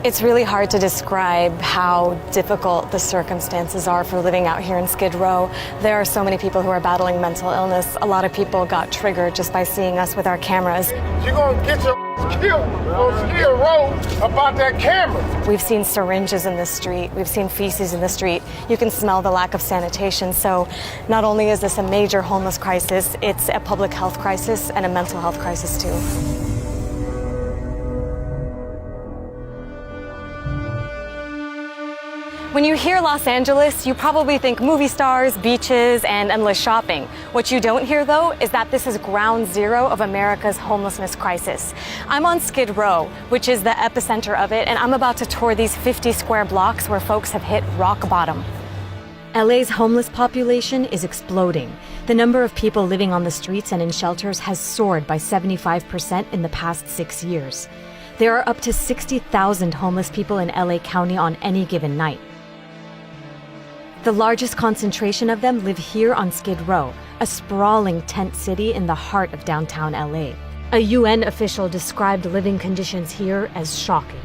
It's really hard to describe how difficult the circumstances are for living out here in Skid Row. There are so many people who are battling mental illness. A lot of people got triggered just by seeing us with our cameras. You're gonna get your killed on Skid Row about that camera. We've seen syringes in the street. We've seen feces in the street. You can smell the lack of sanitation. So not only is this a major homeless crisis, it's a public health crisis and a mental health crisis too. When you hear Los Angeles, you probably think movie stars, beaches, and endless shopping. What you don't hear, though, is that this is ground zero of America's homelessness crisis. I'm on Skid Row, which is the epicenter of it, and I'm about to tour these 50 square blocks where folks have hit rock bottom. LA's homeless population is exploding. The number of people living on the streets and in shelters has soared by 75% in the past 6 years. There are up to 60,000 homeless people in LA County on any given night. The largest concentration of them live here on Skid Row, a sprawling tent city in the heart of downtown LA. A UN official described living conditions here as shocking.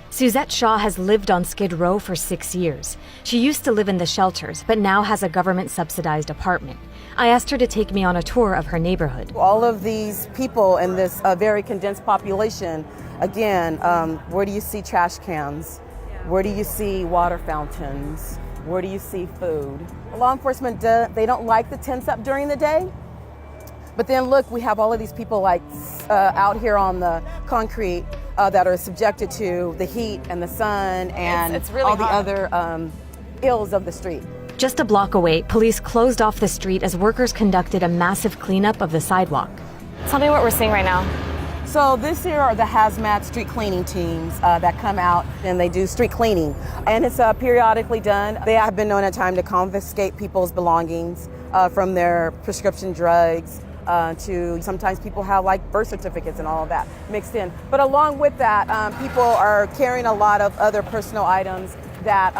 Suzette Shaw has lived on Skid Row for 6 years. She used to live in the shelters, but now has a government-subsidized apartment. I asked her to take me on a tour of her neighborhood. All of these people in this very condensed population, again, where do you see trash cans? Where do you see water fountains? Where do you see food? Law enforcement, they don't like the tents up during the day. But then look, we have all of these people like out here on the concrete that are subjected to the heat and the sun and it's really all the hot. other ills of the street. Just a block away, police closed off the street as workers conducted a massive cleanup of the sidewalk. Tell me what we're seeing right now. So this here are the hazmat street cleaning teams that come out and they do street cleaning. And it's periodically done. They have been known at times to confiscate people's belongings from their prescription drugs to sometimes people have like birth certificates and all of that mixed in. But along with that, people are carrying a lot of other personal items that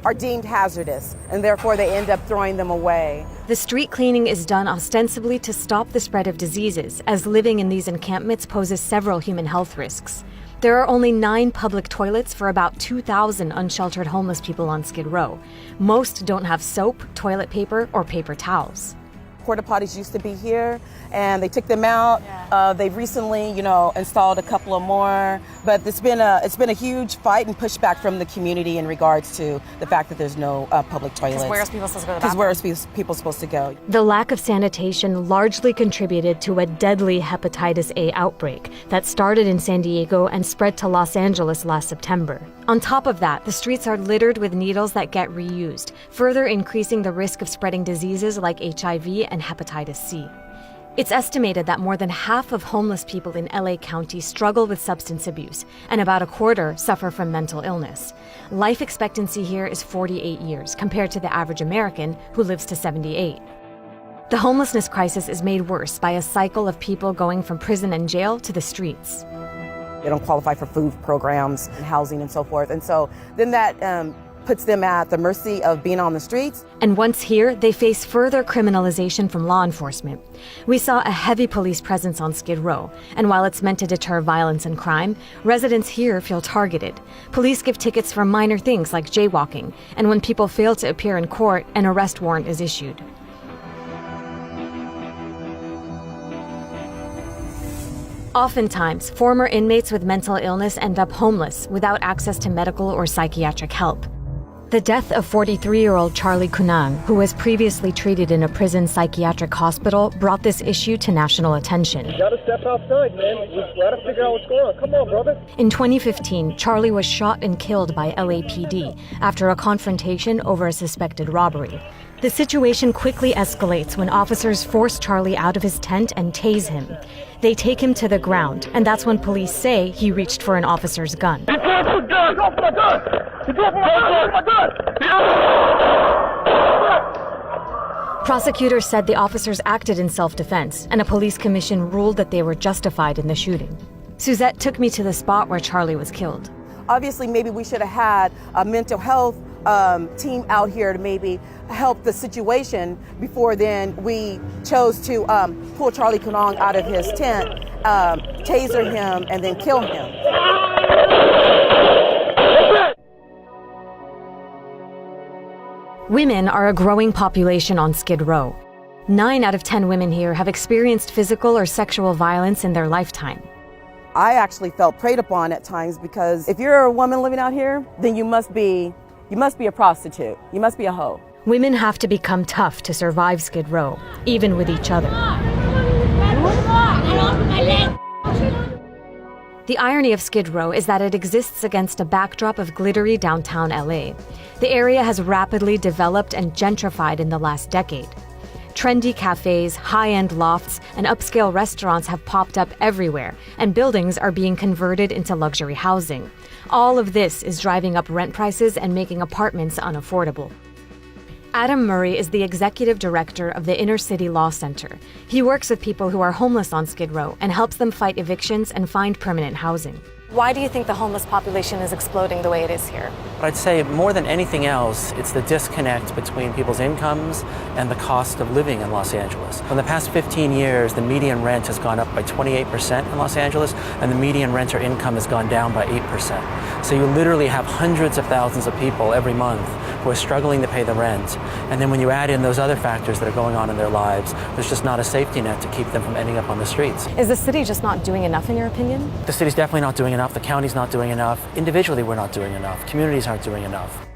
are deemed hazardous, and therefore they end up throwing them away. The street cleaning is done ostensibly to stop the spread of diseases, as living in these encampments poses several human health risks. There are only 9 public toilets for about 2,000 unsheltered homeless people on Skid Row. Most don't have soap, toilet paper, or paper towels. Porta potties used to be here, and they took them out. They've recently, installed a couple of more. But it's been a huge fight and pushback from the community in regards to the fact that there's no public toilets. Because where are people supposed to go to the Because bathroom? where are people supposed to go? The lack of sanitation largely contributed to a deadly hepatitis A outbreak that started in San Diego and spread to Los Angeles last September. On top of that, the streets are littered with needles that get reused, further increasing the risk of spreading diseases like HIV and hepatitis C. It's estimated that more than half of homeless people in LA County struggle with substance abuse, and about a quarter suffer from mental illness. Life expectancy here is 48 years, compared to the average American, who lives to 78. The homelessness crisis is made worse by a cycle of people going from prison and jail to the streets. They don't qualify for food programs and housing and so forth. And so then that puts them at the mercy of being on the streets. And once here, they face further criminalization from law enforcement. We saw a heavy police presence on Skid Row, and while it's meant to deter violence and crime, residents here feel targeted. Police give tickets for minor things like jaywalking, and when people fail to appear in court, an arrest warrant is issued. Oftentimes, former inmates with mental illness end up homeless without access to medical or psychiatric help. The death of 43-year-old Charlie Kunang, who was previously treated in a prison psychiatric hospital, brought this issue to national attention. You gotta step outside, man. We gotta figure out what's going on. Come on, brother. In 2015, Charlie was shot and killed by LAPD after a confrontation over a suspected robbery. The situation quickly escalates when officers force Charlie out of his tent and tase him. They take him to the ground, and that's when police say he reached for an officer's gun. He dropped my gun! He dropped my gun! He dropped my gun! Prosecutors said the officers acted in self-defense, and a police commission ruled that they were justified in the shooting. Suzette took me to the spot where Charlie was killed. Obviously, maybe we should have had a mental health team out here to maybe help the situation before then we chose to pull Charlie Kunang out of his tent, taser him, and then kill him. Women are a growing population on Skid Row. 9 out of 10 women here have experienced physical or sexual violence in their lifetime. I actually felt preyed upon at times because if you're a woman living out here, then you must be a prostitute. You must be a hoe. Women have to become tough to survive Skid Row, even with each other. The irony of Skid Row is that it exists against a backdrop of glittery downtown LA. The area has rapidly developed and gentrified in the last decade. Trendy cafes, high-end lofts, and upscale restaurants have popped up everywhere, and buildings are being converted into luxury housing. All of this is driving up rent prices and making apartments unaffordable. Adam Murray is the executive director of the Inner City Law Center. He works with people who are homeless on Skid Row and helps them fight evictions and find permanent housing. Why do you think the homeless population is exploding the way it is here? I'd say more than anything else, it's the disconnect between people's incomes and the cost of living in Los Angeles. In the past 15 years, the median rent has gone up by 28% in Los Angeles, and the median renter income has gone down by 8%. So you literally have hundreds of thousands of people every month who are struggling to pay the rent. And then when you add in those other factors that are going on in their lives, there's just not a safety net to keep them from ending up on the streets. Is the city just not doing enough, in your opinion? The city's definitely not doing enough. The county's not doing enough. Individually, we're not doing enough. Communities aren't doing enough.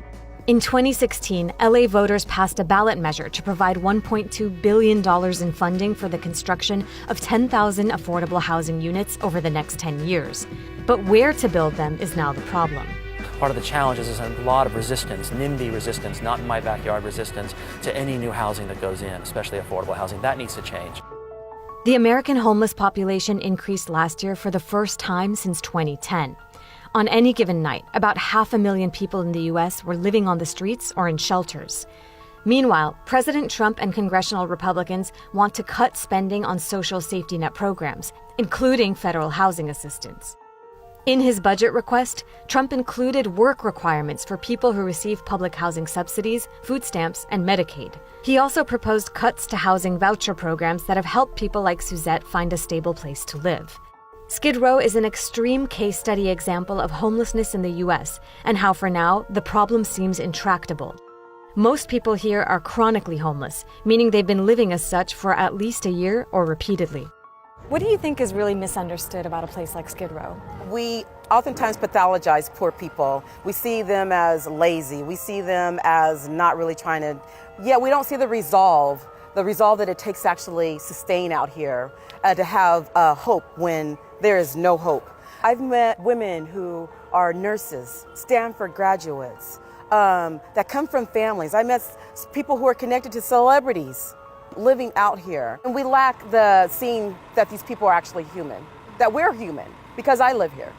In 2016, LA voters passed a ballot measure to provide $1.2 billion in funding for the construction of 10,000 affordable housing units over the next 10 years. But where to build them is now the problem. Part of the challenge is there's a lot of resistance, NIMBY resistance, not in my backyard resistance, to any new housing that goes in, especially affordable housing. That needs to change. The American homeless population increased last year for the first time since 2010. On any given night, about 500,000 people in the U.S. were living on the streets or in shelters. Meanwhile, President Trump and congressional Republicans want to cut spending on social safety net programs, including federal housing assistance. In his budget request, Trump included work requirements for people who receive public housing subsidies, food stamps, and Medicaid. He also proposed cuts to housing voucher programs that have helped people like Suzette find a stable place to live. Skid Row is an extreme case study example of homelessness in the U.S. and how, for now, the problem seems intractable. Most people here are chronically homeless, meaning they've been living as such for at least a year or repeatedly. What do you think is really misunderstood about a place like Skid Row? We oftentimes pathologize poor people. We see them as lazy. We see them as not really trying to, we don't see the resolve that it takes to actually sustain out here, to have hope when there is no hope. I've met women who are nurses, Stanford graduates, that come from families. I met people who are connected to celebrities living out here. And we lack the seeing that these people are actually human, that we're human, because I live here.